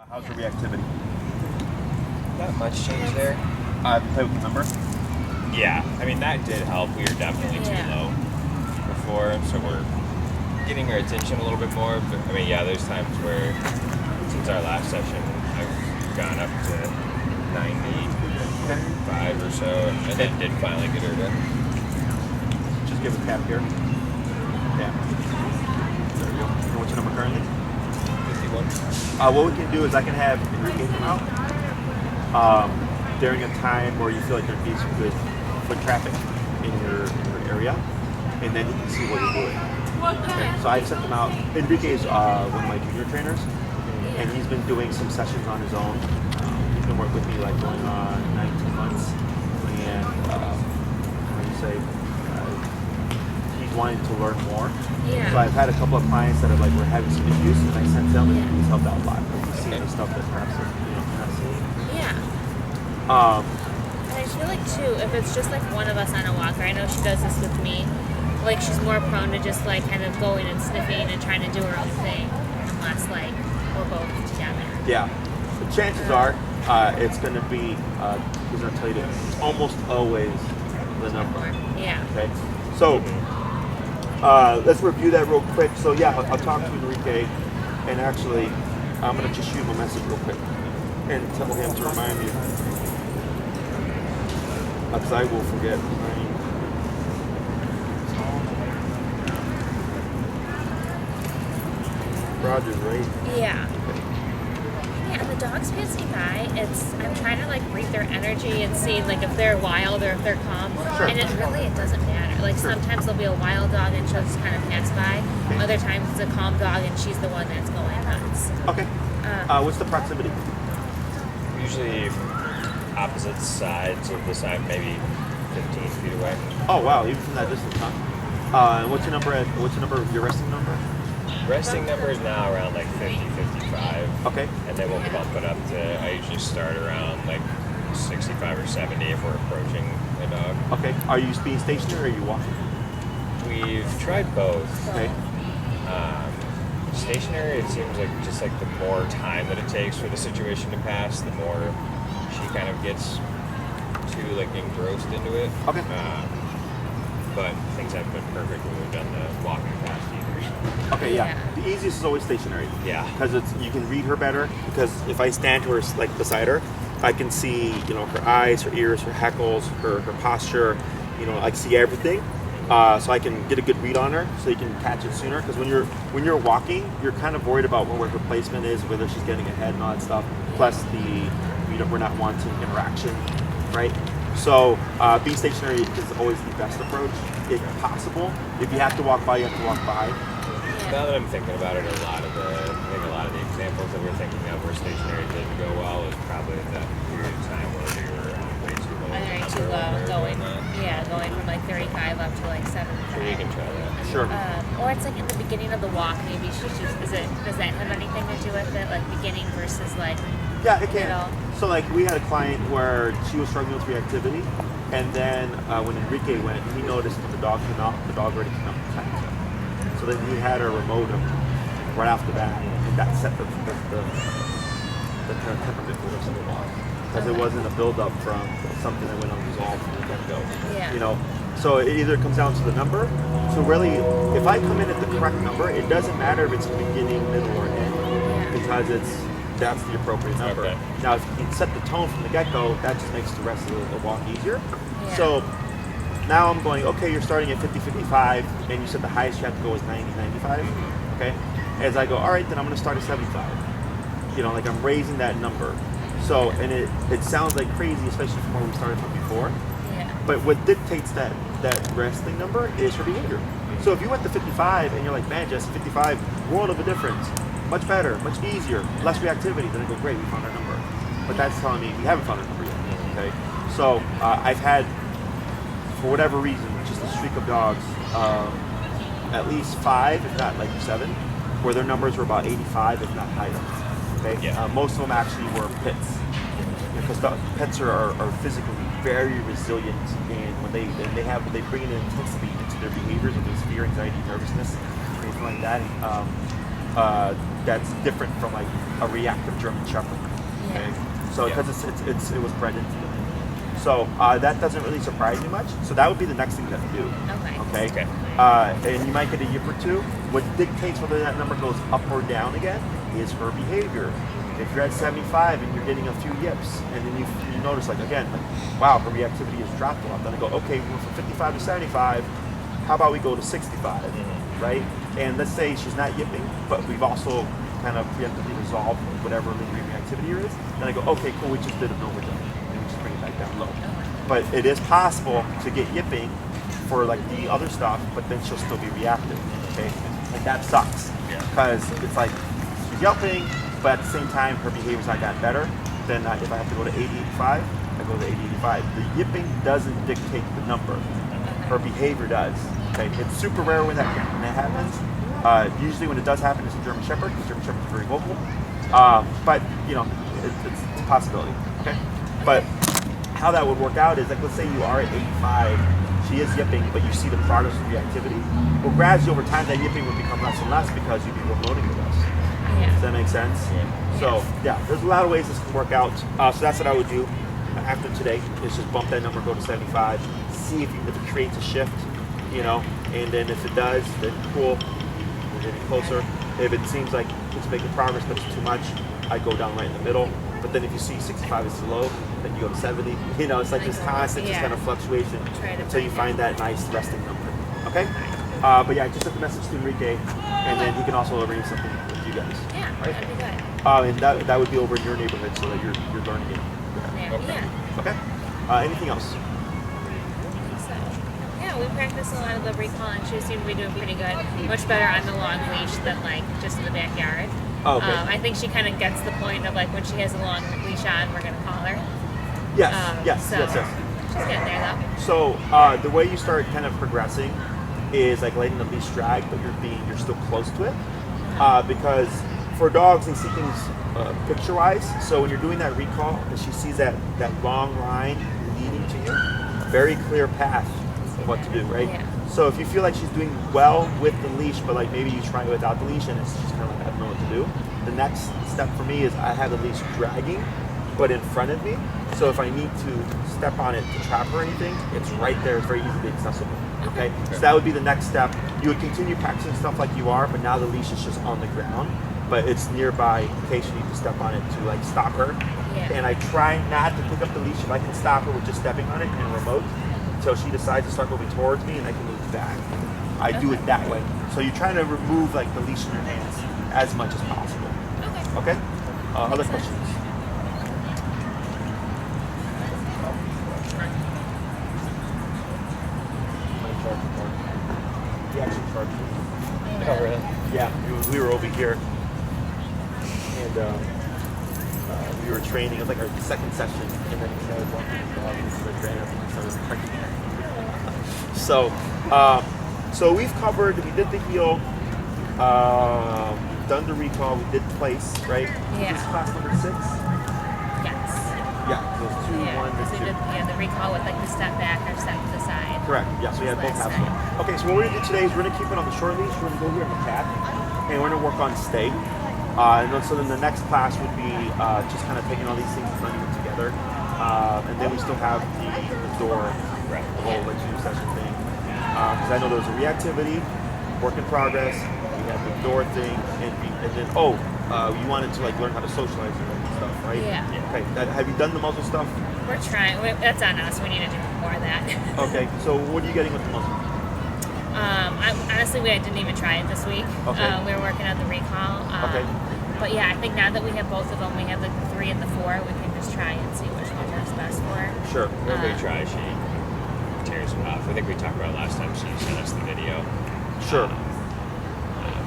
How's your reactivity? Not much change there. Play with the number? Yeah, I mean that did help. We were definitely too low before, so we're getting our attention a little bit more. But I mean, yeah, there's times where since our last session, I've gone up to 95 or so, and then did finally get her to Just give a tap here. Yeah. There we go. And what's your number currently? 51. What we can do is I can have Enrique come out during a time where you feel like there needs some good foot traffic in your area, and then he can see what you're doing. Okay. So I sent him out. Enrique is one of my junior trainers, and he's been doing some sessions on his own. He's been working with me like going on 19 months, and he's wanting to learn more. Yeah. So I've had a couple of clients that are like, we're having some issues, and I sent them, and he's helped out a lot. He's seen the stuff that perhaps you're not seeing. Yeah. Um, And I feel like too, if it's just like one of us on a walker, I know she does this with me, like she's more prone to just like kind of going and sniffing and trying to do her own thing, unless like we're both together. yeah. The chances are, it's going to be, he's going to tell you that it's almost always the number. Yeah. Okay. So, let's review that real quick. So yeah, I'll talk to Enrique, and actually, I'm going to just shoot him a message real quick and tell him to remind me. Because I will forget. Roger's right. Yeah. Yeah, and the dogs passing by, I'm trying to like read their energy and see like if they're wild or if they're calm. Sure. And it doesn't matter. Like sometimes there'll be a wild dog and she'll just kind of pass by. Okay. Other times it's a calm dog and she's the one that's going nuts. Okay. What's the proximity? Usually opposite sides of the sign, maybe 15 feet away. Oh wow, even from that distance, huh? And what's your number? Your resting number? Resting number is now around like 50, 55. Okay. And then we'll bump it up to, I usually start around like 65 or 70 if we're approaching a dog. Okay. Are you being stationary or are you walking? We've tried both. Okay. Stationary, it seems like just like the more time that it takes for the situation to pass, the more she kind of gets too like engrossed into it. Okay. But things haven't been perfect when we've done the walking past either. Okay, yeah. The easiest is always stationary. Yeah. Because you can read her better. Because if I stand to her, like beside her, I can see, her eyes, her ears, her hackles, her posture. I can see everything. So I can get a good read on her, so you can catch it sooner. Because when you're walking, you're kind of worried about where her placement is, whether she's getting ahead and all that stuff. Plus we're not wanting interaction, right? So being stationary is always the best approach, if possible. If you have to walk by, you have to walk by. Now that I'm thinking about it, a lot of the examples that we're thinking of where stationary didn't go well is probably that period of time where we were way too low. Very too low, going from like 35 up to like 75. So we can try that. Sure. Or it's like in the beginning of the walk, maybe does that have anything to do with it? Like beginning versus like Yeah, it can. middle? So like we had a client where she was struggling with reactivity, and then when Enrique went, he noticed that the dog already came up tight. So then he had her remote him right off the bat, and that set the kind of temperament for the walk. Because it wasn't a build-up from something that went unresolved from the get-go. Yeah. So it either comes down to the number. So really, if I come in at the correct number, it doesn't matter if it's beginning, middle, or end, because that's the appropriate number. Okay. Now, if you can set the tone from the get-go, that just makes the rest of the walk easier. Yeah. So now I'm going, okay, you're starting at 50, 55, and you said the highest you have to go is 90, 95. Okay. As I go, all right, then I'm going to start at 75. Like I'm raising that number. So, and it sounds like crazy, especially from where we started from before. Yeah. But what dictates that resting number is her behavior. So if you went to 55 and you're like, man, Jess, 55, world of a difference. Much better, much easier, less reactivity, then I go, great, we found our number. But that's telling me we haven't found our number yet. Okay. So I've had, for whatever reason, just a streak of dogs, at least 5, if not like 7, where their numbers were about 85, if not higher. Okay. Yeah. Most of them actually were pits, because pets are physically very resilient, and when they bring an intensity into their behaviors, whether it's fear, anxiety, nervousness, anything like that. that's different from like a reactive German Shepherd. Okay, so because it was bred into them. So that doesn't really surprise me much. So that would be the next thing that we do. Okay. And you might get a yip or two. What dictates whether that number goes up or down again is her behavior. If you're at 75 and you're getting a few yips, and then you notice like again, like, wow, her reactivity has dropped a lot. Then I go, okay, we're from 55 to 75. How about we go to 65, right? And let's say she's not yipping, but we've also kind of preemptively resolved whatever lingering reactivity is. Then I go, okay, cool, we just did an overdose. Bring it back down low. But it is possible to get yipping for like the other stuff, but then she'll still be reactive. Okay, and that sucks because it's like she's yelping, but at the same time her behavior's not gotten better. Then if I have to go to 80-85, I go to 80-85. The yipping doesn't dictate the number; her behavior does. Okay, it's super rare when that happens. Usually when it does happen, it's a German Shepherd. The German Shepherd's very vocal, but you know it's a possibility. Okay, but how that would work out is like, let's say you are at 85, she is yipping, but you see the progress of reactivity. Well, gradually over time, that yipping would become less and less because you'd be remoting with us. Does that make sense? So yeah, there's a lot of ways this can work out. So that's what I would do after today, is just bump that number, go to 75, see if it creates a shift, you know, and then if it does, then cool, we're getting closer. If it seems like it's making progress, but it's too much, I go down right in the middle. But then if you see 65 is too low, then you go to 70. You know, it's like this constant just kind of fluctuation until you find that nice resting number. Okay? But yeah, just send the message to Enrique, and then he can also arrange something with you guys. Yeah, right? that'd be good. And that would be over in your neighborhood so that you're learning it. Okay? Anything else? So, yeah, we practiced a lot of the recall, and she seemed to be doing pretty good. Much better on the long leash than like just in the backyard. Oh, okay. I think she kind of gets the point of like when she has a long leash on, we're gonna call her. Yes. She's getting there though. So the way you start kind of progressing is like letting the leash drag, but you're still close to it. Because for dogs, they see things picture-wise. So when you're doing that recall, and she sees that long line leading to you, very clear path of what to do, right? Yeah. So if you feel like she's doing well with the leash, but like maybe you try it without the leash and it's just kind of like I don't know what to do, the next step for me is I have the leash dragging, but in front of me. So if I need to step on it to trap or anything, it's right there. It's very easily accessible. Okay, so that would be the next step. You would continue practicing stuff like you are, but now the leash is just on the ground, but it's nearby in case you need to step on it to like stop her. And I try not to pick up the leash if I can stop her with just stepping on it and remote until she decides to start moving towards me and I can move back. I do it that way. So you're trying to remove like the leash in your hands as much as possible. Okay? Other questions? He actually charged me. Oh, really? Yeah, we were over here, and we were training. It was like our second session, and then he started walking the dog, and we ran up and started barking. So we've covered. We did the heel. We've done the recall. We did place, right? Yeah. This is class number 6. Yes. Yeah, those 2, 1, because we 2. did the recall with like the step back or step to the side. Correct. Yeah, so we had both Last halves. time. Okay, so what we're gonna do today is we're gonna keep it on the short leash. We're gonna go here on the cat, and we're gonna work on stay. And then, so then the next class would be just kind of taking all these things and blending them together. And then we still have the door, the whole like zoom session thing. Because I know there was a reactivity, work in progress. We have the door thing, and then you wanted to like learn how to socialize and stuff, right? Yeah. Okay. Have you done the muzzle stuff? We're trying. That's on us. We need to do more of that. Okay. So what are you getting with the muzzle? Honestly, I didn't even try it this week. Okay. We were working on the recall. Okay. But yeah, I think now that we have both of them, we have the 3 and the 4, we can just try and see which one works best for her. Sure. Whenever we try, she tears it off. I think we talked about it last time she sent us the video. Sure.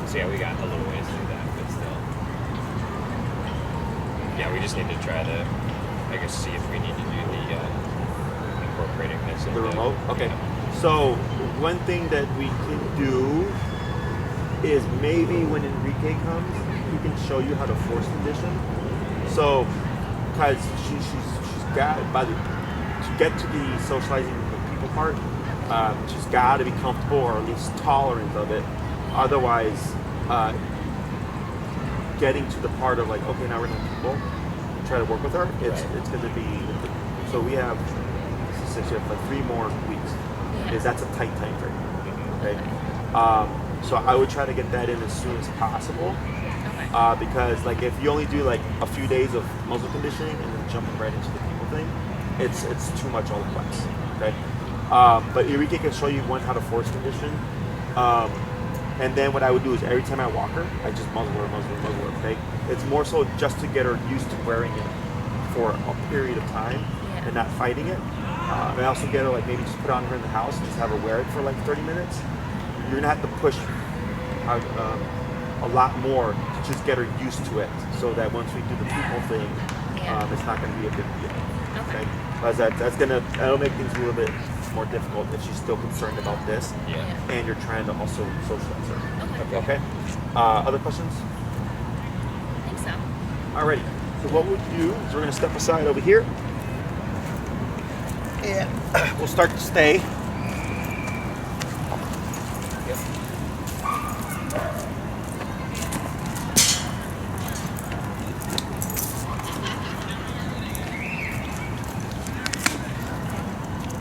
So yeah, we got a little ways to do that, but still. Yeah, we just need to try to, I guess, see if we need to do the incorporating this in The remote? Okay. So one thing that we can do is maybe when Enrique comes, he can show you how to force condition. So, because she's got, to get to the socializing with people part, she's got to be comfortable or at least tolerant of it. Otherwise, getting to the part of like, okay, now we're gonna people and try to work with her. It's going to be. So we have 6 years, like 3 more weeks. Is that's a tight time frame. Okay. So I would try to get that in as soon as possible. Because like if you only do like a few days of muzzle conditioning and then jumping right into the people thing, it's too much all at once. Okay. But Enrique can show you one how to force condition. And then what I would do is every time I walk her, I just muzzle her, okay? It's more so just to get her used to wearing it for a period of time and not fighting it. I also get her like maybe just put it on her in the house and just have her wear it for like 30 minutes. You're gonna have to push out, a lot more to just get her used to it so that once we do the people thing, it's not gonna be a big deal. Okay? Because that'll make things a little bit more difficult if she's still concerned about this and you're trying to also socialize her. Okay. Other questions? I think so. Alrighty. So what we'll do is we're going to step aside over here and we'll start to stay.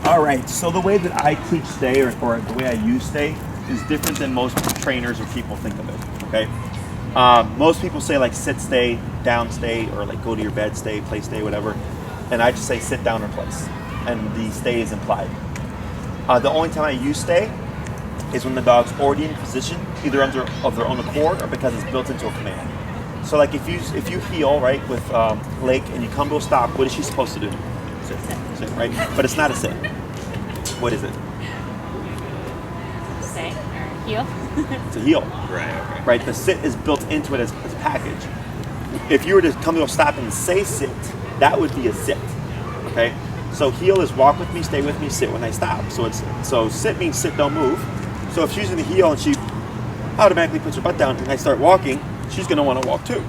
All right, so the way that I teach stay or the way I use stay is different than most trainers or people think of it, okay? Most people say like sit stay, down stay, or like go to your bed stay, play stay, whatever. And I just say sit down or place, and the stay is implied. The only time I use stay is when the dog's already in position, either of their own accord or because it's built into a command. So like if you heel, right, with Lake and you come to a stop, what is she supposed to do? Sit, right? But it's not a sit. What is it? Stay or heel? It's a heel. Right, okay. Right? The sit is built into it as a package. If you were to come to a stop and say sit, that would be a sit. Okay? So heel is walk with me, stay with me, sit when I stop. So sit means sit, don't move. So if she's in the heel and she automatically puts her butt down and I start walking, she's gonna want to walk too.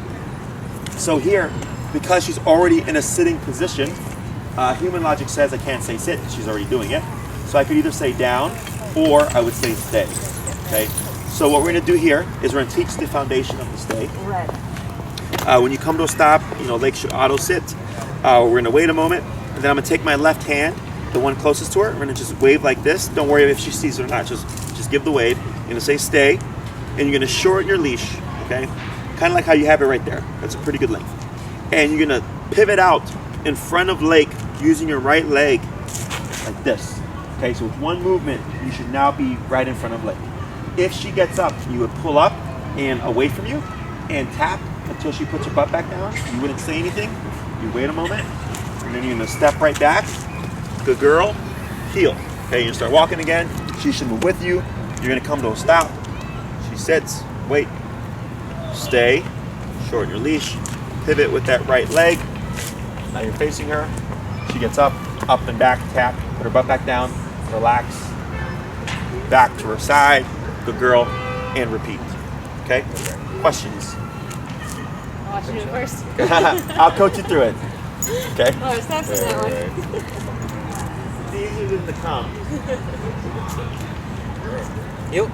So here, because she's already in a sitting position, human logic says I can't say sit, she's already doing it. So I could either say down or I would say stay. Okay? So what we're gonna do here is we're gonna teach the foundation of the stay. Right. When you come to a stop, Lake should auto sit. We're gonna wait a moment, and then I'm gonna take my left hand, the one closest to her, we're gonna just wave like this. Don't worry if she sees it or not, just give the wave. You're gonna say stay, and you're gonna shorten your leash, okay? Kind of like how you have it right there. That's a pretty good length. And you're gonna pivot out in front of Lake using your right leg like this. Okay, so with one movement, you should now be right in front of Lake. If she gets up, you would pull up and away from you and tap until she puts her butt back down. You wouldn't say anything. You wait a moment, and then you're gonna step right back. Good girl, heel. Okay, you start walking again. She should move with you. You're gonna come to a stop. She sits, wait, stay, shorten your leash, pivot with that right leg. Now you're facing her. She gets up and back, tap, put her butt back down, relax, back to her side, good girl, and repeat. Okay? Questions? I'll watch you do it first. I'll coach you through it. Okay? Oh, it's not that one. It's easier than the come. Yep.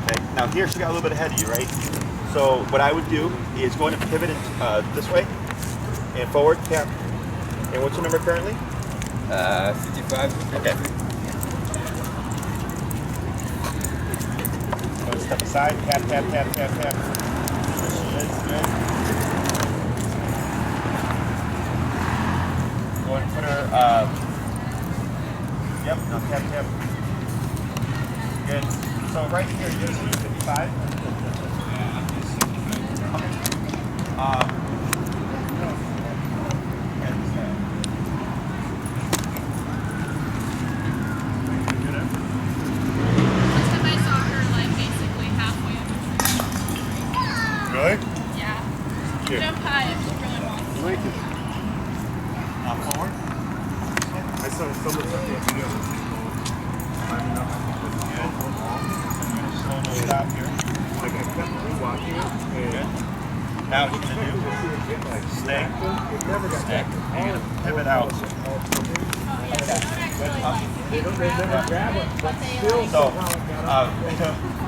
Okay. Now here she got a little bit ahead of you, right? So what I would do is go ahead and pivot this way and forward, tap. And what's your number currently? 55. Okay. Go and step aside, tap, tap, tap, tap, tap. Good. Go and put her, yep, now tap, tap. Good. So right here, you're going to 55. Really? Yeah. Here. Jump high if she really wants to. Wait. Forward. I saw some of the stuff you have to do. Climbing up. Slowly stop here. Like I kept rewatching it. And Now what you're gonna do, stay, stick, and you're gonna pivot out. So,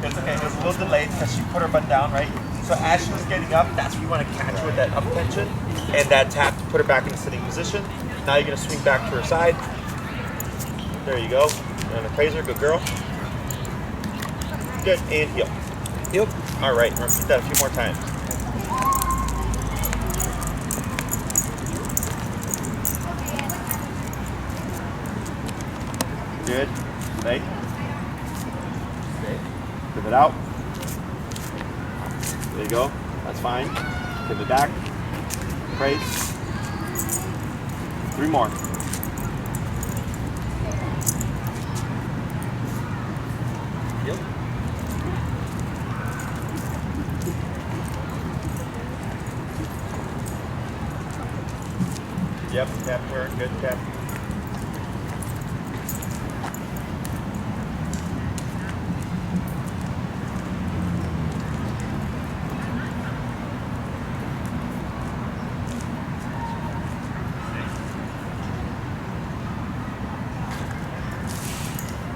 it's okay, it was a little delayed because she put her butt down, right? So as she was getting up, that's where you want to catch her with that up tension and that tap to put her back in the sitting position. Now you're gonna swing back to her side. There you go. You're gonna praise her, good girl. Good, and heel. Heel. All right, we're gonna repeat that a few more times. Good. Stay. Stay. Pivot out. There you go. That's fine. Pivot back. Praise. 3 more. Yep. Yep, tap work, good tap.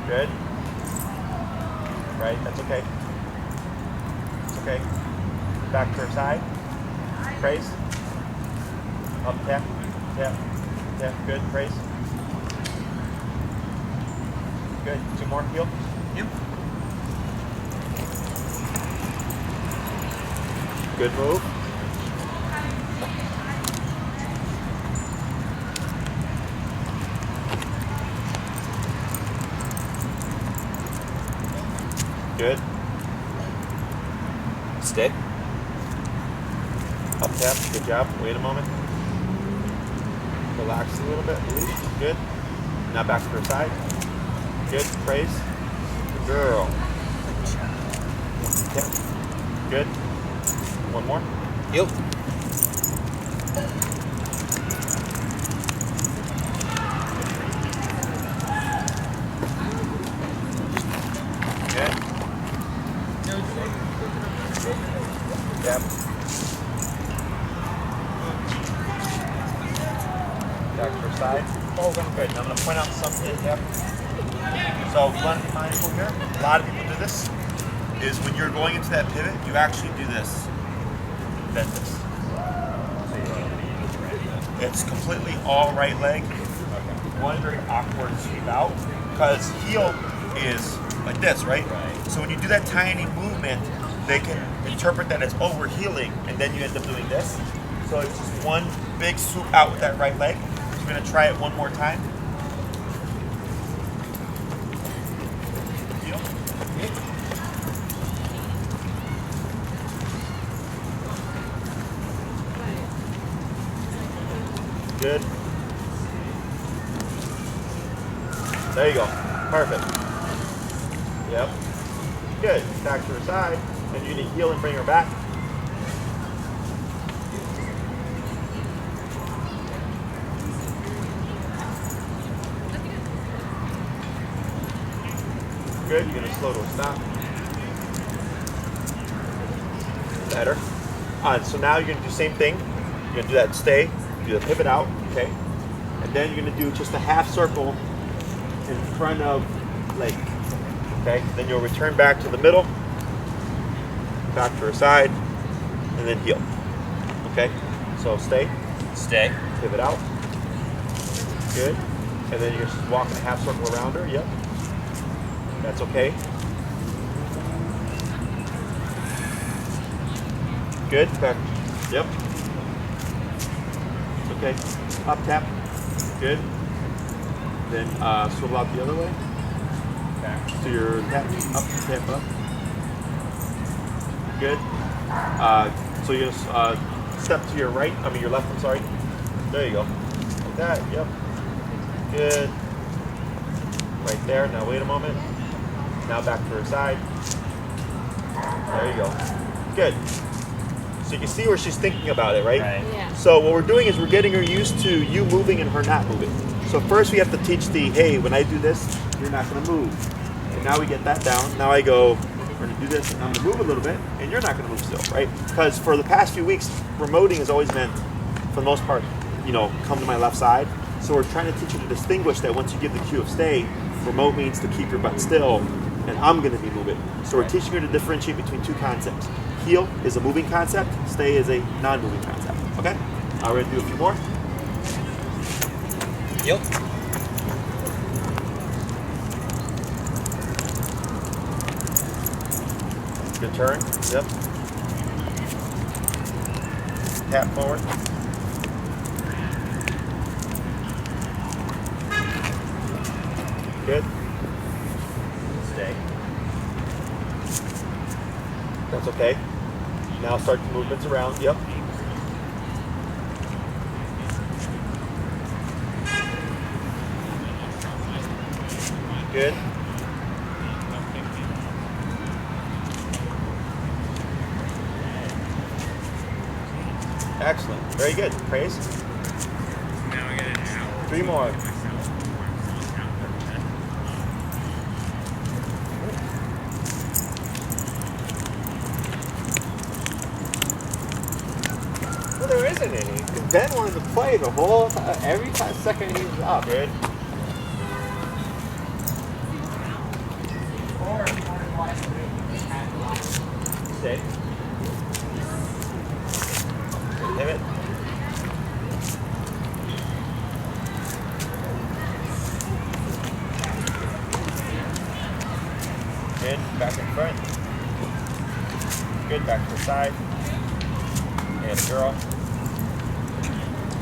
Good. Right, that's okay. It's okay. Back to her side. Praise. Up, tap, tap, tap. Good, praise. Good. 2 more, heel. Yep. Good move. Good. Stick. Up tap. Good job. Wait a moment. Relax a little bit. Release. Good. Now back to her side. Good. Praise. Good girl. Tap. Good. 1 more. Heel. Good. Yep. Back to her side. Oh, good. Now I'm going to point out something. Yep. So, one mindful here. A lot of people do this. Is when you're going into that pivot, you actually do this. Bend this. It's completely all right leg. One very awkward sweep out because heel is like this, right? So when you do that tiny movement, they can interpret that as, oh, we're healing, and then you end up doing this. So it's just one big swoop out with that right leg. So we're gonna try it one more time. Heel. Good. There you go. Perfect. Yep. Good. Back to her side. And you need to heel and bring her back. Good. You're going to slow to a stop. Better. So now you're going to do the same thing. You're going to do that stay. Do the pivot out. Okay. And then you're going to do just a half circle in front of leg. Okay. Then you'll return back to the middle. Back to her side, and then heel. Okay, so stay. Stay. Pivot out. Good. And then you're just walking a half circle around her. Yep. That's okay. Good. Back. Yep. It's okay. Up tap. Good. Then swivel out the other way. Back. So your tap up, tap up. Good. So you just step to your right. I mean your left. I'm sorry. There you go. Like that. Yep. Good. Right there. Now wait a moment. Now back to her side. There you go. Good. So you can see where she's thinking about it, right? Yeah. So what we're doing is we're getting her used to you moving and her not moving. So first we have to teach the, hey, when I do this, you're not going to move. And now we get that down. Now I go we're gonna do this, and I'm gonna move a little bit, and you're not gonna move still, right? Because for the past few weeks, remoting has always meant, for the most part, come to my left side. So we're trying to teach you to distinguish that once you give the cue of stay, remote means to keep your butt still, and I'm gonna be moving. So we're teaching her to differentiate between two concepts. Heel is a moving concept, stay is a non-moving concept, okay? We're gonna do a few more. Heel. Good turn, yep. Tap forward. Good. Stay. That's okay. Now start the movements around. Yep. Good. Excellent. Very good. Praise. Now I get an hour. 3 more. Well, there isn't any. Ben wanted to play the whole time, every time, second he was up. Good. Stay. Pivot. Good. Back in front. Good. Back to the side. And a girl.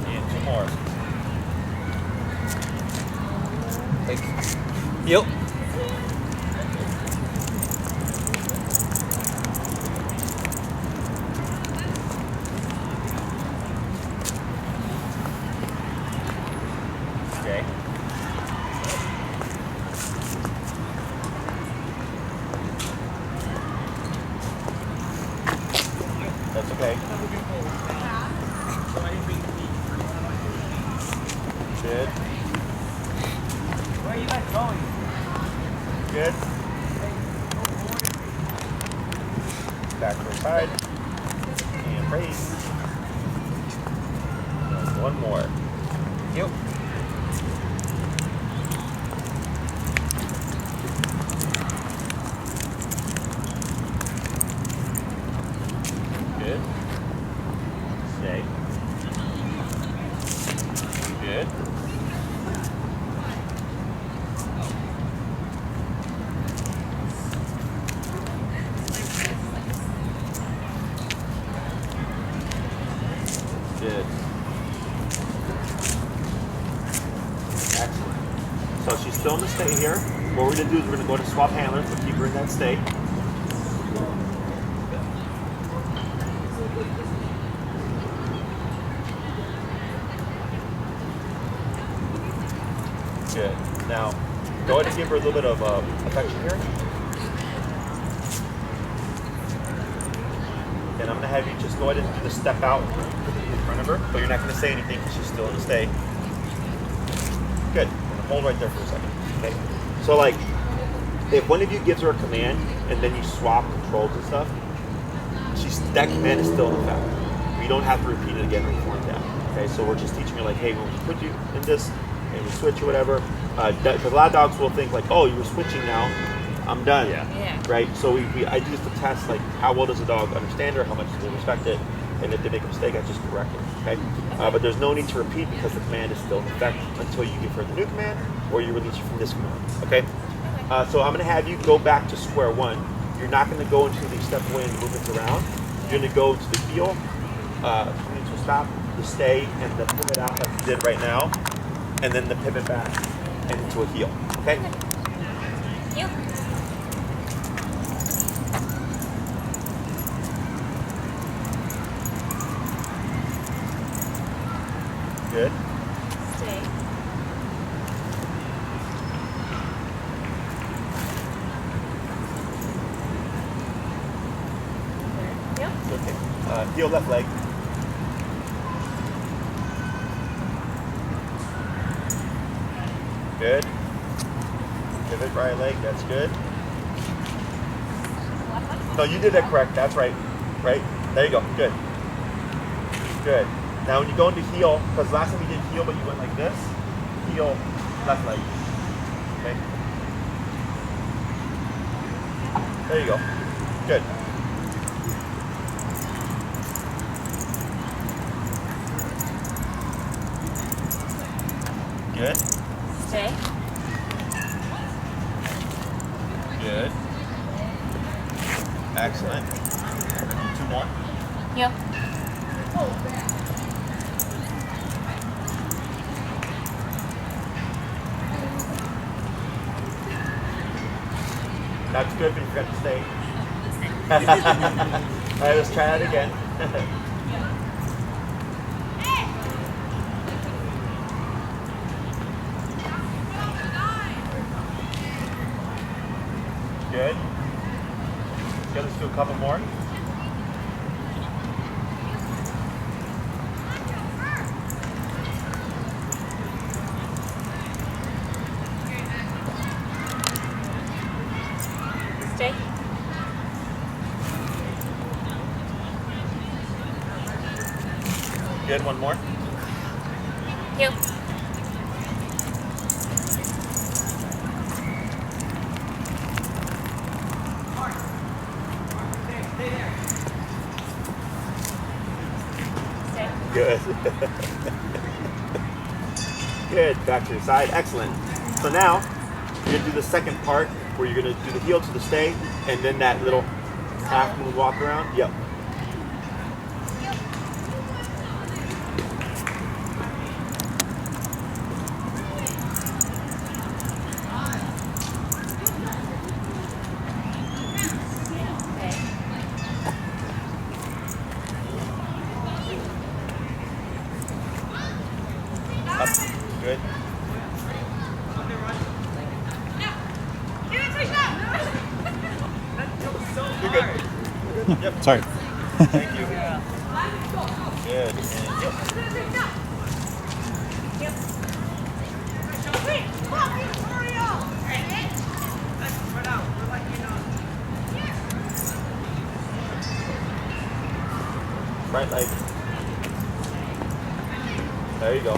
And 2 more. Heel. Okay. That's okay. Good. Where are you guys going? Good. Back to the side. And raise. And 1 more. Heel. Good. Stay. Good. Good. Excellent. So she's still in the stay here. What we're going to do is we're going to go to swap handlers. We'll keep her in that stay. Good. Now, go ahead and give her a little bit of affection here. And I'm going to have you just go ahead and do the step out in front of her, but you're not going to say anything because she's still in the stay. Good. Hold right there for a second. Okay. So, like, if one of you gives her a command and then you swap controls and stuff, that command is still in effect. We don't have to repeat it again before that. Okay. So we're just teaching her like, hey, when we put you in this and we switch or whatever, because a lot of dogs will think like, oh, you were switching now, I'm done. Yeah. Right. So I do this to test like how well does a dog understand her, how much do they respect it, and if they make a mistake, I just correct it. Okay. But there's no need to repeat because the command is still in effect until you give her the new command or you release her from this command. Okay. So I'm going to have you go back to square one. You're not going to go into the step away and movements around. You're going to go to the heel, coming to a stop, the stay, and the pivot out like you did right now, and then the pivot back and into a heel. Okay. Heel. Good. Stay. Yep. Okay. Heel left leg. Good. Pivot right leg. That's good. No, you did that correct. That's right. Right? There you go. Good. Good. Now when you go into heel, because last time you did heel, but you went like this, heel, left leg. Okay? There you go. Good. Good. Stay. Good. Excellent. 2 more. Yep. That's good, but you forgot to stay. Alright, let's try that again. Good. Okay, let's do a couple more. Stay. Good, one more. Yep. Stay. Good. Good, back to your side, excellent. So now, you're gonna do the second part where you're gonna do the heel to the stay, and then that little half moon walk around. Yep. Okay. Up. Good. You're good. You're good. Yep. Sorry. Thank you. Good. And yep. Right leg. There you go.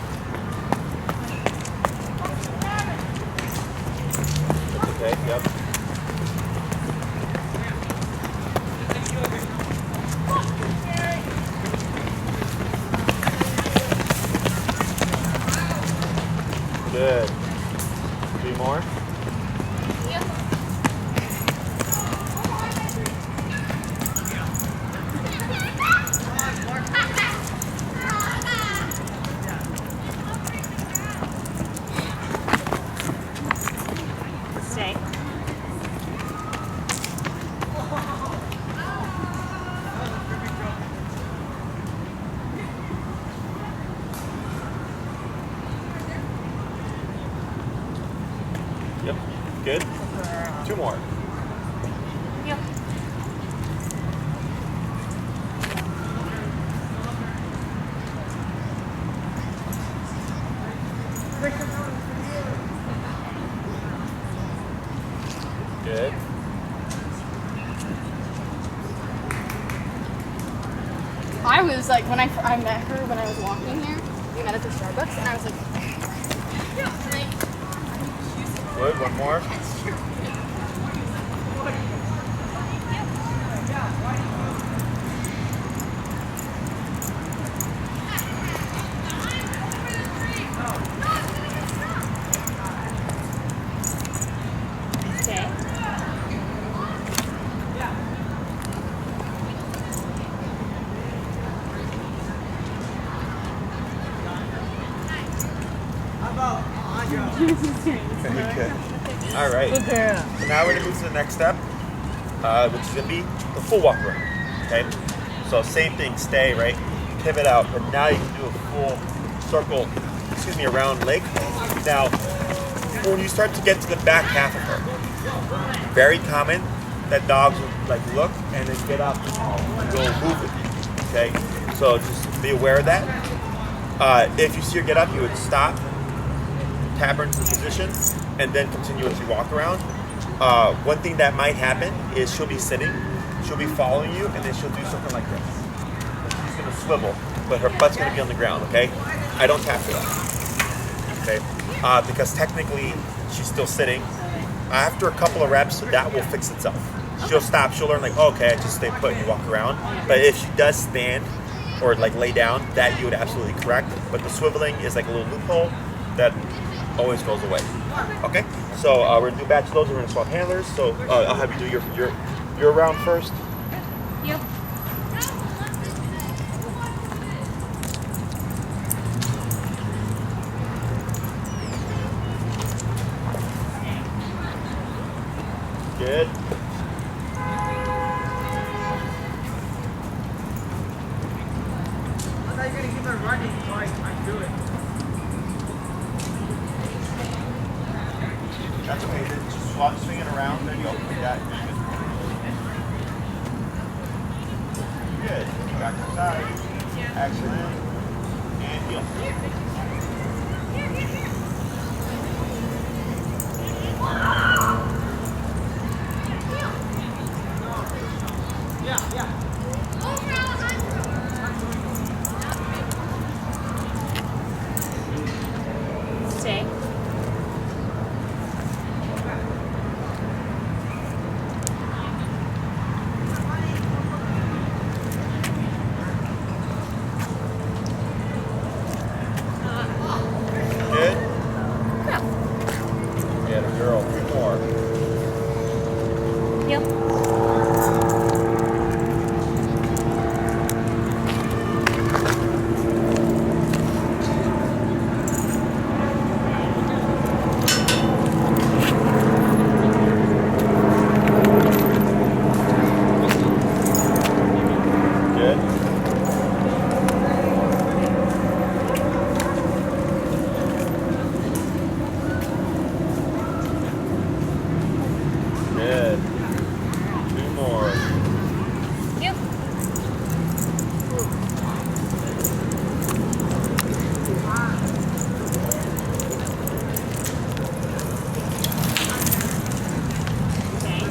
That's okay. Yep. Good. 3 more. Yep. Stay. Yep. Good. 2 more. Yep. Good. I was like, when I met her when I was walking here, we met at the Starbucks, and I was like, Good. 1 more. Stay. Okay. All right. Good girl. So now we're gonna move to the next step, which is gonna be the full walk around. Okay. So same thing, stay right, pivot out, but now you can do a full circle, around leg. Now, when you start to get to the back half of her, very common that dogs will like look and then get up and go move with you. Okay. So just be aware of that. If you see her get up, you would stop, tap her into the position, and then continue as you walk around. One thing that might happen is she'll be sitting, she'll be following you, and then she'll do something like this. She's gonna swivel, but her butt's gonna be on the ground, okay? I don't tap her though, okay? Because technically, she's still sitting. After a couple of reps, that will fix itself. She'll stop, she'll learn like, oh, okay, I just stay put and you walk around. But if she does stand or like lay down, that you would absolutely correct. But the swiveling is like a little loophole that always goes away. Okay, so we're gonna do batch loads, we're gonna swap handlers. So I'll have you do your round first. Yep. Good. I thought you were going to keep it running so I do it. That's okay. Then just swap, swing it around. There you go. Like that. Good. Back to the side. Excellent. And heel. Stay. Good. Get a girl. 3 more. Yep. Good. Good. 2 more. Yep. Okay.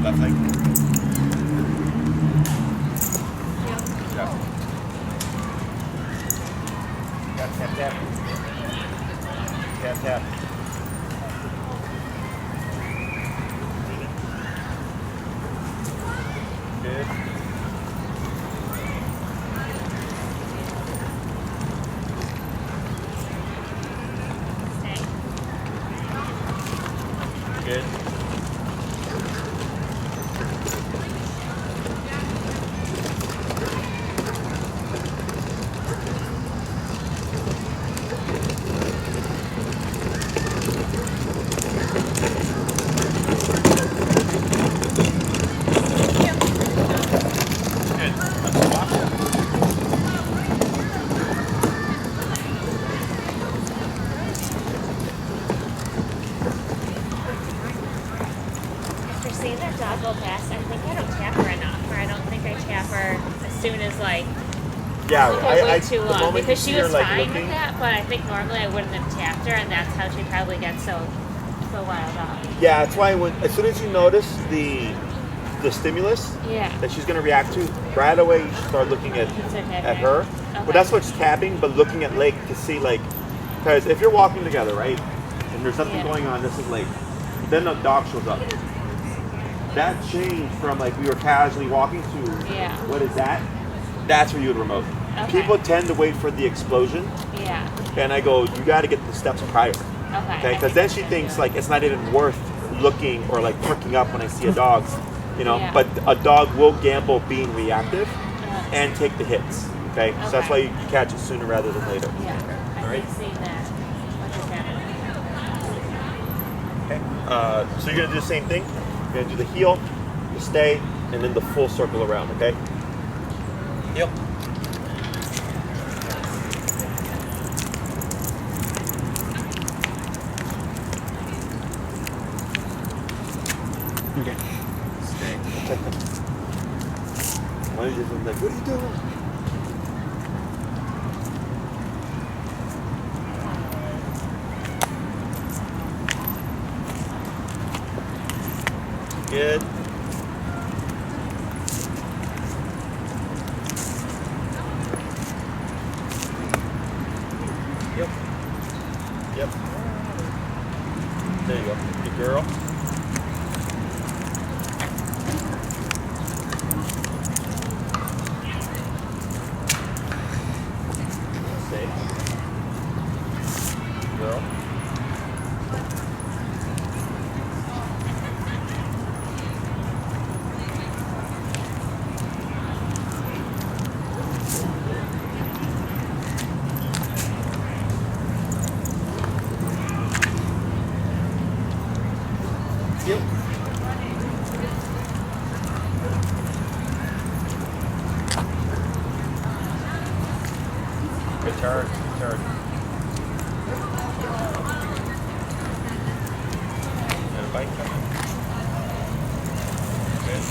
Left leg. Yep. Yeah. Tap, tap, tap. Tap, tap. Good. Stay. Good. Good. Let's swap. After seeing that dog go past, I think I don't tap her enough, or I don't think I tap her as soon as like Yeah, took her way too the long moment because you she see was her, like, fine looking- with that. But I think normally I wouldn't have tapped her, and that's how she probably gets so wild out. Yeah, that's why when as soon as you notice the stimulus Yeah. that she's gonna react to, right away you should start looking at Okay. her. Okay. But that's what's tapping, but looking at Lake to see like, because if you're walking together, right, and there's something Yeah. going on, this is Lake, then the dog shows up. That change from like we were casually walking to Yeah. what is that? That's where you would remote. Okay. People tend to wait for the explosion, Yeah. and I go, you got to get the steps prior. Okay. Okay, because then she thinks like it's not even worth looking or like perking up when I see a dog, you know. Yeah. But a dog will gamble being reactive Uh-huh. and take the hits. Okay, so that's why Okay. you catch it sooner rather than later. Yeah. I Alright. think seeing that. What just happened? Okay, so you're gonna do the same thing. You're gonna do the heel, the stay, and then the full circle around. Okay. Heel. I'm like, what are you doing? Good. Yep. Yep. There you go. Good girl. Stay. Girl. Yep. Good turn. Good turn. Got a bite coming. Good.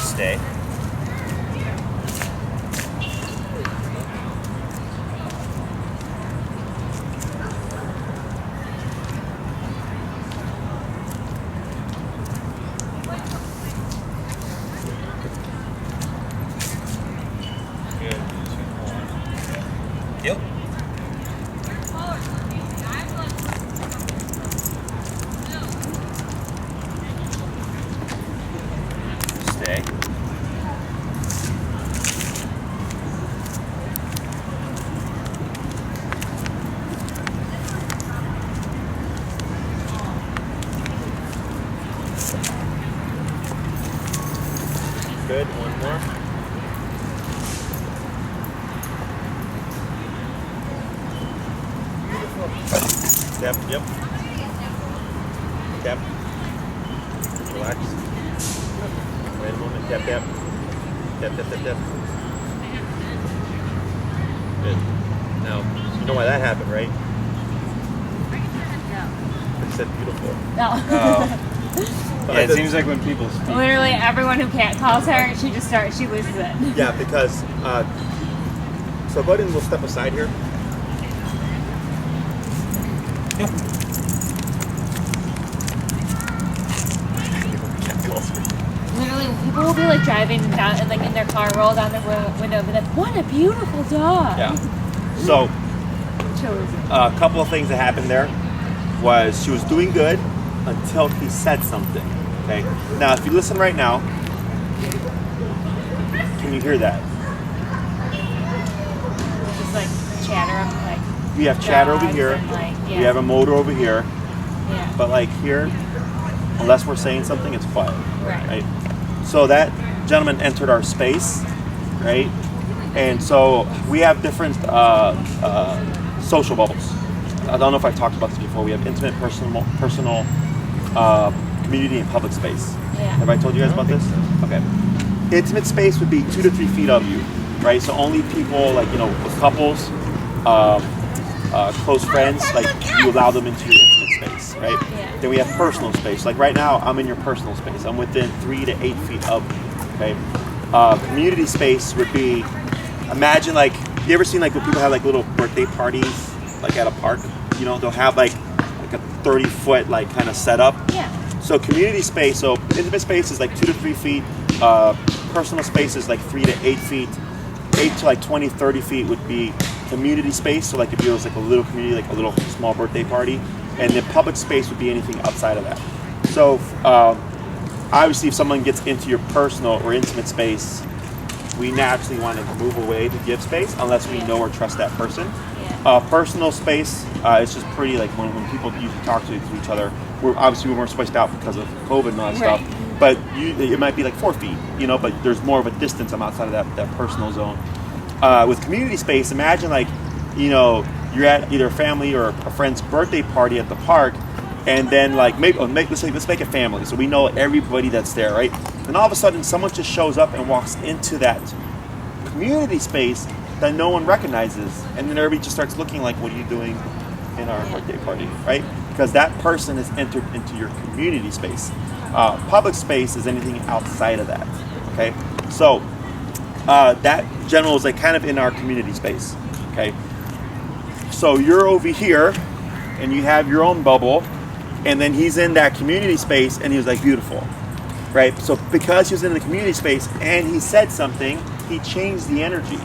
Stay. Good. Yep. Stay. Good. One more. Step, yep. Step. Relax. Wait a moment. Step, step. Step, step, step, step. Good. Now, you know why that happened, right? It said beautiful. No. Yeah, it seems like when people speak. Literally everyone who can't calls her, she loses it. Yeah, because, so go ahead and we'll step aside here. Yep. Literally, people will be like driving down and like in their car, roll down their window, and be like, "What a beautiful dog!" Yeah. So, Chosen. a couple of things that happened there was she was doing good until he said something. Okay. Now, if you listen right now, can you hear that? Just like chatter, like We have chatter over dogs here. and, like, yeah. We have a motor over here. Yeah. But like here, unless we're saying something, it's quiet. Right. So that gentleman entered our space, right? And so we have different social bubbles. I don't know if I've talked about this before. We have intimate, personal, community, and public space. Yeah. Have I told you guys about this? Okay. Intimate space would be 2 to 3 feet of you, right? So only people like, with couples, close friends, like you allow them into your intimate space, right? Yeah. Then we have personal space. Like right now, I'm in your personal space. I'm within 3 to 8 feet of you, okay? Community space would be, imagine like, you ever seen like when people have like little birthday parties, like at a park? They'll have like a 30-foot like kind of setup. Yeah. So community space, so intimate space is like 2 to 3 feet. Personal space is like 3 to 8 feet. 8 to like 20, 30 feet would be community space. So like if it was like a little community, like a little small birthday party. And the public space would be anything outside of that. So obviously if someone gets into your personal or intimate space, we naturally want to move away to give space unless we know or trust that person. Yeah. Personal space, it's just pretty like when people usually talk to each other. We weren't spaced out because of COVID and all that Right. stuff. But it might be like 4 feet, but there's more of a distance outside of that personal zone. With community space, imagine like, you're at either a family or a friend's birthday party at the park, and then like let's make it family, so we know everybody that's there, right? And all of a sudden, someone just shows up and walks into that community space that no one recognizes, and then everybody just starts looking like, "What are you doing in our birthday party?" Right? Because that person has entered into your community space. Public space is anything outside of that. Okay, so that general is like kind of in our community space. Okay. So you're over here, and you have your own bubble, and then he's in that community space, and he was like beautiful, right? So because he was in the community space and he said something, he changed the energy.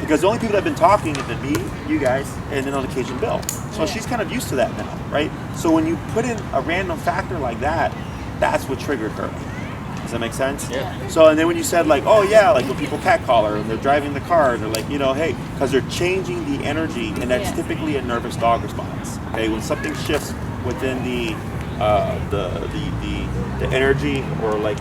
Because the only people that have been talking have been me, you guys, and then on occasion Bill. So she's kind of used to that now, right? So when you put in a random factor like that, that's what triggered her. Does that make sense? Yeah. So, and then when you said like, oh yeah, like when people catcall her and they're driving the car, and they're like, you know, hey, because they're changing the energy, and that's typically a nervous dog response. Okay, when something shifts within the energy, or like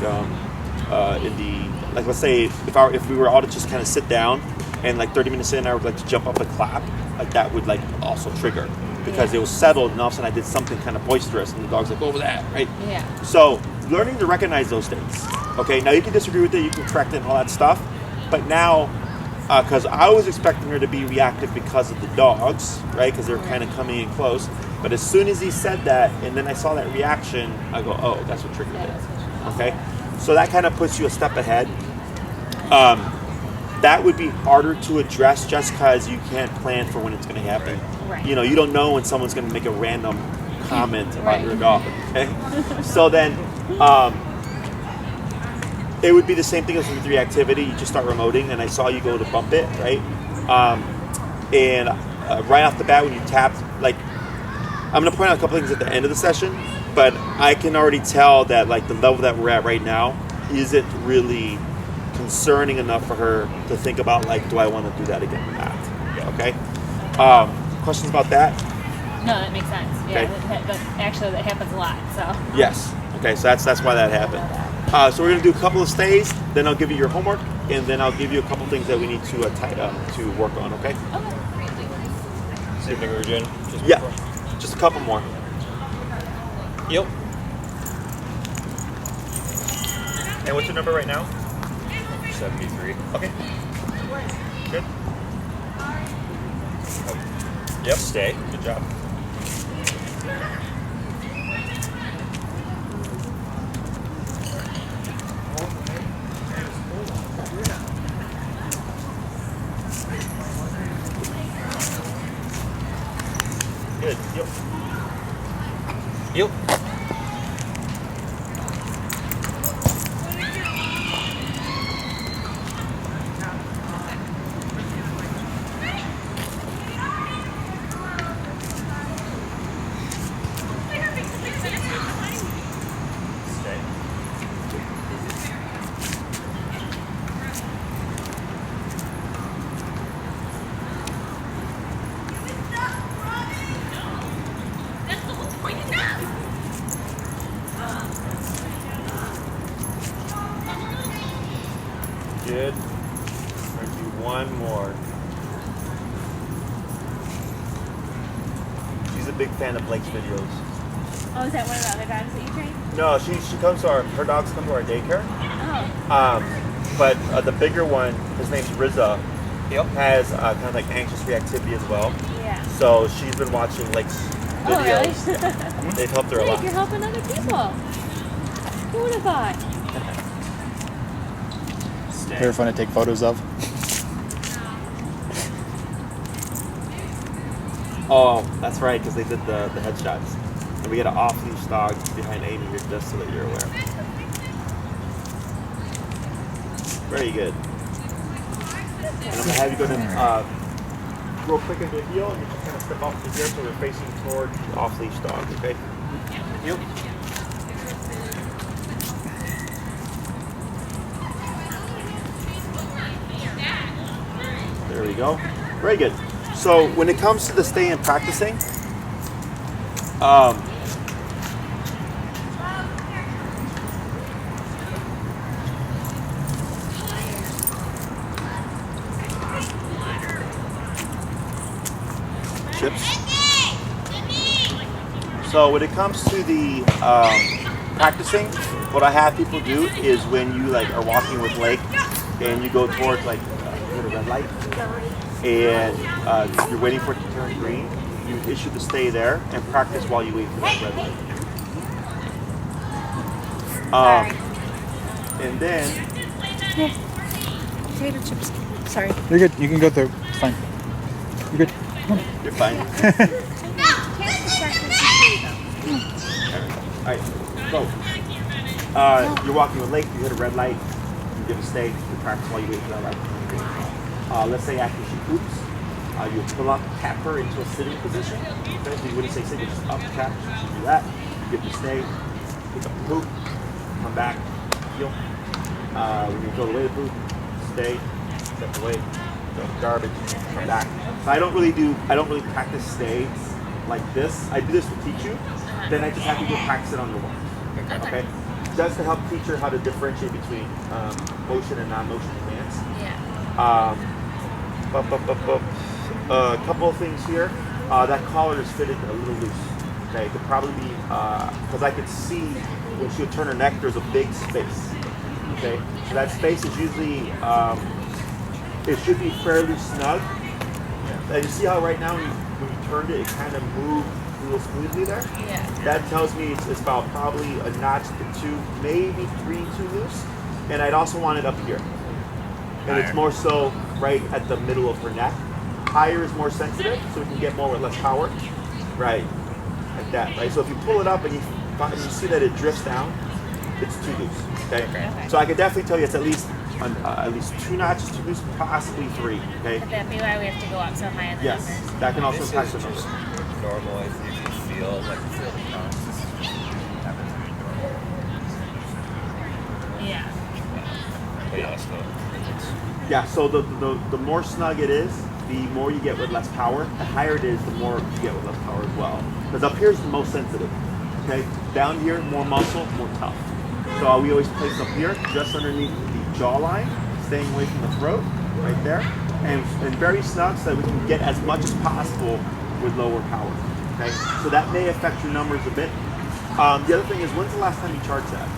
in the, like, let's say if we were all to just kind of sit down, and like 30 minutes in I would like to jump up and clap, like that would like also trigger, because it was settled, and all of a sudden I did something kind of boisterous, and the dog's like, over that, right? Yeah. So learning to recognize those things. Okay, now you can disagree with it, you can correct it and all that stuff, but now, because I was expecting her to be reactive because of the dogs, right? Because they're kind of coming in close. But as soon as he said that, and then I saw that reaction, I go, oh, that's what triggered it. Okay, so that kind of puts you a step ahead. That would be harder to address just because you can't plan for when it's going to happen. Right. You know, you don't know when someone's going to make a random comment about your dog. Okay, so then it would be the same thing as with reactivity. You just start remoting, and I saw you go to bump it, right? And right off the bat, when you tapped, like, I'm going to point out a couple things at the end of the session, but I can already tell that like the level that we're at right now isn't really concerning enough for her to think about like, do I want to do that again or not? Okay. Questions about that? No, that makes sense. Yeah, Okay. that happens a lot. So. Yes. Okay, so that's why that happened. So we're gonna do a couple of stays, then I'll give you your homework, and then I'll give you a couple things that we need to to work on. Okay? Same thing we were doing. Just Yeah. before. Just a couple more. Yep. And what's your number right now? 73. Okay. Good. Yep. Stay. Good job. Good. Yep. Yep. Good. We're gonna do one more. She's a big fan of Blake's videos. Oh, is that one of the other dogs that you train? No, she comes to her dogs come to our daycare. Oh. But the bigger one, his name's Rizza, Yep. has kind of like anxious reactivity as well. Yeah. So she's been watching Blake's Oh, videos. really? They've helped her a Blake, lot. you're helping other people. Who would have thought? Stay. They're fun to take photos of. Oh, that's right, because they did the headshots. And we had an off-leash dog behind Amy here, just so that you're aware. Very good. And I'm going to have you go to real quick into the heel, and you just kind of step off the gear so we're facing toward the off-leash dog, okay? Heel. There we go. Very good. So when it comes to the stay and practicing, chips. So when it comes to the practicing, what I have people do is when you like are walking with Lake and you go towards like the red light and you're waiting for it to turn green, you issue the stay there and practice while you wait for that red light. And then potato chips. Sorry. You're good. You can go through. It's fine. You're good. Come on. You're fine. All right, go. You're walking with Lake. You hit a red light. You give a stay. You practice while you wait for that light. Let's say after she poops, you pull up, tap her into a sitting position. Okay, so you wouldn't say sit, you just up, tap. You do that. You give the stay. Pick up the poop. Come back. Heel. When you throw away the poop, stay. Step away. Throw the garbage. Come back. So I don't really practice stay like this. I do this to teach you. Then I just have you go practice it on your walk. Okay? Just to help teach her how to differentiate between motion and non-motion commands. Yeah. A couple of things here. That collar is fitted a little loose. Okay, it could probably be because I could see when she would turn her neck, there's a big space. Okay, so that space is usually it should be fairly snug. And you see how right now when you turned it, it kind of moved a little smoothly there. Yeah. That tells me it's about probably a notch to 2, maybe 3 too loose. And I'd also want it up here. And it's more so right at the middle of her neck. Higher is more sensitive, so we can get more with less power. Right, like that, right? So if you pull it up and you see that it drifts down, it's too loose, okay? So I could definitely tell you it's at least 2 notches too loose, possibly 3, okay? Could that be why we have to go up so high in the Yes, numbers? that can also This impact is the numbers. just normal if you feel the prompts. This is just happens to be normal. Yeah. But yeah, still. Yeah, so the more snug it is, the more you get with less power. The higher it is, the more you get with less power as well. Because up here is the most sensitive. Okay, down here, more muscle, more tough. So we always place up here, just underneath the jawline, staying away from the throat, right there, and very snug so that we can get as much as possible with lower power. Okay, so that may affect your numbers a bit. The other thing is, when's the last time you charged that?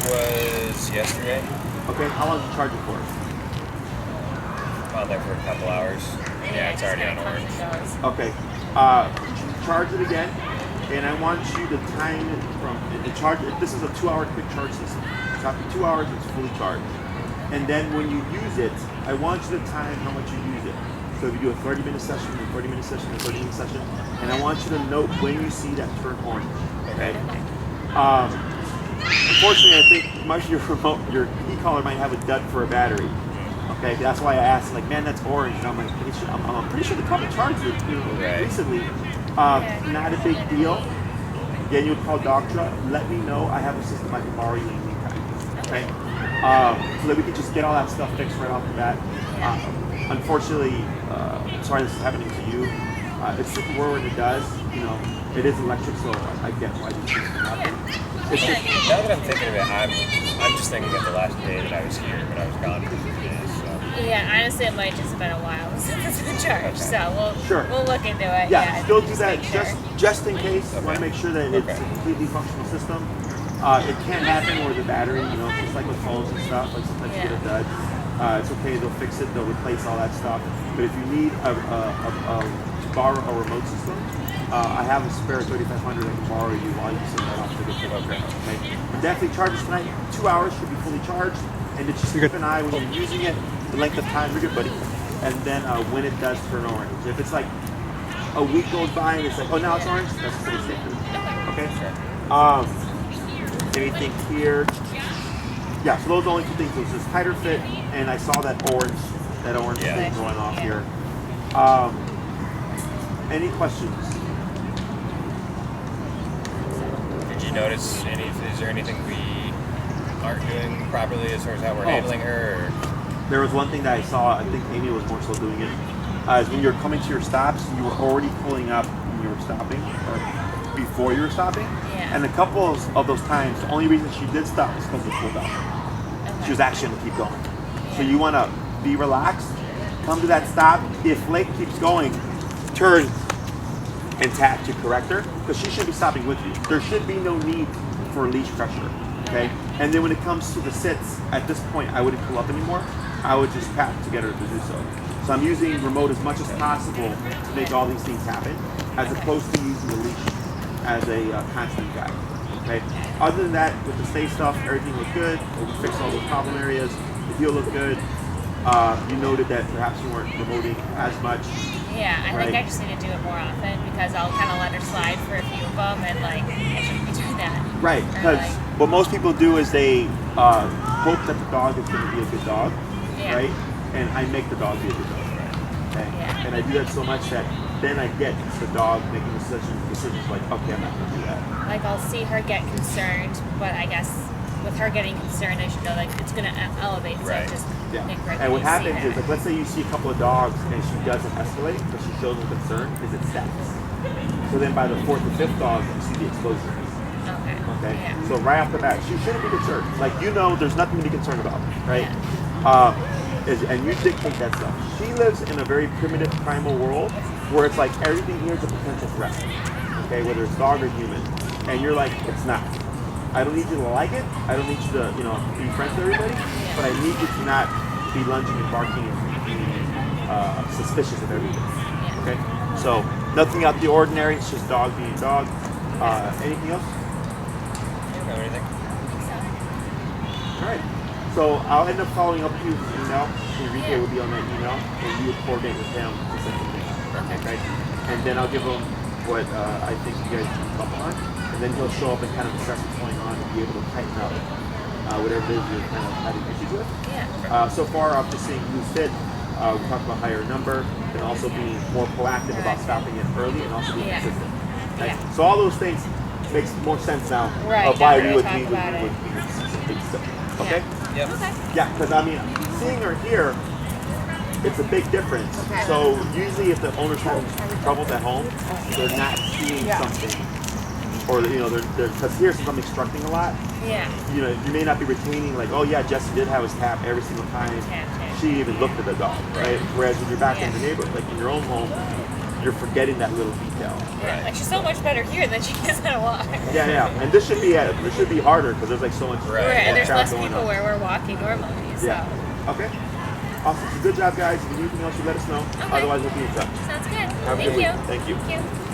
Was yesterday. Okay, how long did you charge it for? On there for a couple hours. Yeah, it's already on orange. Okay, charge it again, and I want you to time it from charge. This is a 2-hour quick charge system. So after 2 hours, it's fully charged. And then when you use it, I want you to time how much you use it. So if you do a 30-minute session, a 30-minute session, a 30-minute session, and I want you to note when you see that turn orange. Okay. Unfortunately, I think your e-collar might have a dud for a battery. Okay, that's why I asked, like, man, that's orange. And I'm like, I'm pretty sure the company charged it recently. Not a big deal. Again, you would call Doctra. Let me know. I have a system I can borrow you in the meantime. Okay, so that we can just get all that stuff fixed right off the bat. Unfortunately, sorry this is happening to you. It's super rare when it does. You know, it is electric, so I get why these things can happen. It's just, Now that I'm thinking of it, I'm just thinking of the last day that I was here, but I was gone for 2 days. So. Yeah, honestly, it might just have been a while since it's been charged, so we'll look into it. yeah, still do that make sure. just in case. I want to make sure that it's a completely functional system. It can happen where the battery, you know, just like with phones and stuff, like sometimes you get a dud. It's okay, they'll fix it, they'll replace all that stuff. But if you need to borrow a remote system, I have a spare 3500 I can borrow you while you send that off to the program. Okay. Definitely charge it tonight. 2 hours should be fully charged, and just keep an eye when you're using it, the length of time. You're good, buddy. And then when it does turn orange. If it's like a week goes by and it's like, oh, now it's orange, that's pretty standard. Okay. Anything here? Yeah. So those are the only 2 things. It was this tighter fit, and I saw that orange thing going off here. Any questions? Did you notice is there anything we aren't doing properly as far as how we're handling her? Or? There was one thing that I saw, I think Amy was more so doing it, is when you're coming to your stops, you were already pulling up when you were stopping, or before you were stopping. Yeah. And a couple of those times, the only reason she did stop was because it pulled up. She was actually going to keep going. So you want to be relaxed, come to that stop. If Lake keeps going, turn and tap to correct her, because she should be stopping with you. There should be no need for leash pressure, okay? And then when it comes to the sits, at this point, I wouldn't pull up anymore. I would just tap to get her to do so. So I'm using remote as much as possible to make all these things happen, as opposed to using the leash as a constant guide, okay? Other than that, with the stay stuff, everything was good. We fixed all those problem areas. If heel looked good. You noted that perhaps you weren't promoting as much. Yeah, I think Right. I just need to do it more often because I'll kind of let her slide for a few of them, and like I shouldn't be doing that. Right, Or, because like, what most people do is they hope that the dog is going to be a good dog, Yeah. right? And I make the dog be a good dog. Okay? Yeah. And I do that so much that then I get the dog making decisions like, okay, I'm not going to do that. like I'll see her get concerned, but I guess with her getting concerned, I should know like it's gonna elevate. So Right. just Yeah. make her. And what see happens that. is, like, let's say you see a couple of dogs and she doesn't escalate, but she shows a concern, is it steps. So then by the fourth or fifth dog, you see the explosion. Okay. Okay. Yeah. So right off the bat, she shouldn't be concerned. Like, you know, there's nothing to be concerned about, right? And you dictate that stuff. She lives in a very primitive, primal world where it's like everything here is a potential threat. Okay, whether it's dog or human, and you're like, it's not. I don't need you to like it. I don't need you to, be friends with everybody. But I need you to not be lunging and barking and being suspicious of everything. Okay. So nothing out of the ordinary. It's just dog being dog. Anything else? You don't know anything? All right. So I'll end up following up with you with an email. Enrique will be on that email, and you would coordinate with him to set the thing up. Okay. And then I'll give him what I think you guys can come on, and then he'll show up and kind of assess what's going on and be able to tighten up whatever it is you're kind of having issues with. Yeah. So far, I'm just seeing who's fit. We talked about higher number, and also being more proactive about stopping it early, and also being Yeah. consistent. Okay? Yeah. So all those things makes more sense now Right, of why now we that would I need talk about it. Okay? Yep. Okay. Yeah, because I mean, seeing her here, it's a big difference. Okay. So usually, if the owner's having troubles at home, they're not seeing something, or they're because here since I'm instructing a lot, Yeah. you may not be retaining like, oh yeah, Jesse did have his tap every single time. Tap. She even looked at the dog, right? Whereas when you're back in the neighborhood, like in your own home, you're forgetting that little detail. Yeah. Like she's so much better here than she is at a walk. Yeah, and this should be harder because there's like so much. Right. Right, and there's traffic less going people on. where we're walking normally. So. Yeah. Okay. Awesome. Good job, guys. If you need anything else, you let us know. Okay. Otherwise, we'll be in touch. Sounds good. Have a Thank good you. week. Thank you. Thank you.